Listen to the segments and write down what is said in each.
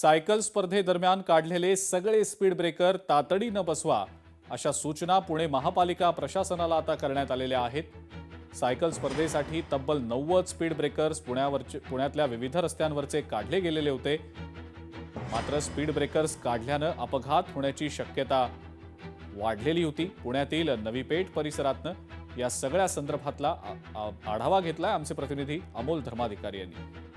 Cycle स्पर्धेदरम्यान काढलेले सगळे स्पीड ब्रेकर तातडीनं बसवा अशा सूचना पुणे महापालिका प्रशासनाला आता करण्यात आलेल्या आहेत। सायकल स्पर्धेसाठी तब्बल 90 स्पीड ब्रेकर्स पुण्यातल्या विविध रस्त्यांवरचे काढले गेलेले होते। मात्र स्पीड ब्रेकर्स काढल्यानं अपघात होण्याची शक्यता वाढलेली होती। पुण्यातील नवी पेठ परिसरातनं या सगळ्या संदर्भातला आढावा घेतलाय आमचे प्रतिनिधी अमोल धर्माधिकारी यांनी।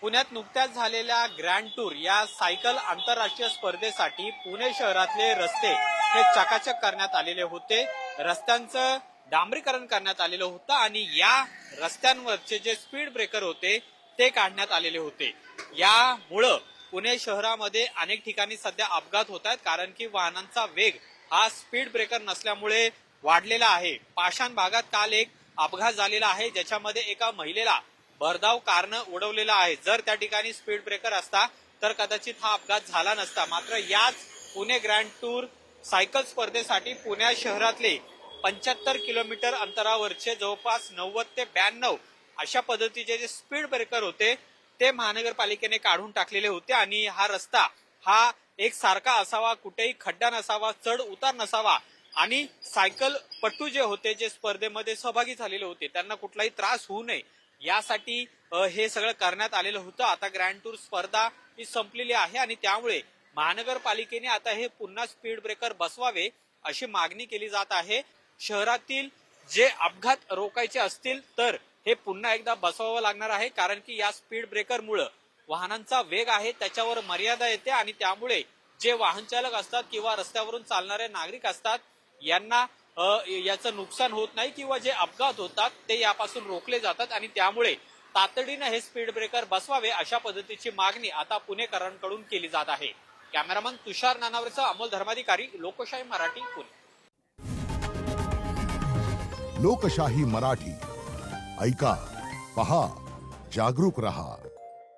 पुण्यात नुकत्याच झालेल्या ग्रँड टूर या सायकल आंतरराष्ट्रीय स्पर्धेसाठी पुणे शहरातले रस्ते हे चकाचक करण्यात आलेले होते। रस्त्यांचं डांबरीकरण करण्यात आलेलं होतं आणि या रस्त्यांवरचे जे स्पीड ब्रेकर होते ते काढण्यात आलेले होते। यामुळं पुणे शहरामध्ये अनेक ठिकाणी सध्या अपघात होत आहेत, कारण की वाहनांचा वेग हा स्पीड ब्रेकर नसल्यामुळे वाढलेला आहे। पाषाण भागात काल एक अपघात झालेला आहे, ज्याच्यामध्ये एका महिलेला भरधाव कारनं उडवलेला आहे। जर त्या ठिकाणी स्पीड ब्रेकर असता तर कदाचित हा अपघात झाला नसता। मात्र याच पुणे ग्रँड टूर सायकल स्पर्धेसाठी पुणे शहरातले 75 किलोमीटर अंतरावरचे जवळपास 90 ते 92 अशा पद्धतीचे जे स्पीड ब्रेकर होते ते महानगरपालिकेने काढून टाकलेले होते आणि हा रस्ता हा एक सारखा असावा, कुठेही खड्डा नसावा, चढ उतार नसावा आणि सायकल पट्टू जे होते, जे स्पर्धेमध्ये सहभागी झालेले होते, त्यांना कुठलाही त्रास होऊ नये यासाठी हे सगळं करण्यात आलेलं होतं। आता ग्रँड टूर स्पर्धा ही संपलेली आहे आणि त्यामुळे महानगरपालिकेने आता हे पुन्हा स्पीड ब्रेकर बसवावे अशी मागणी केली जात आहे। शहरातील जे अपघात रोखायचे असतील तर हे पुन्हा एकदा बसवावं लागणार आहे, कारण की या स्पीड ब्रेकरमुळे वाहनांचा वेग आहे त्याच्यावर मर्यादा येते आणि त्यामुळे जे वाहन चालक असतात किंवा रस्त्यावरून चालणारे नागरिक असतात यांना याचं नुकसान होत नाही किंवा जे अपघात होतात ते यापासून रोखले जातात आणि त्यामुळे तातडीनं हे स्पीड ब्रेकर बसवावे अशा पद्धतीची मागणी आता पुणेकरांकडून केली जात आहे। कॅमेरामन तुषार नानावरेसह अमोल धर्माधिकारी, लोकशाही मराठी, पुणे। लोकशाही मराठी ऐका, पहा, जागरूक रहा।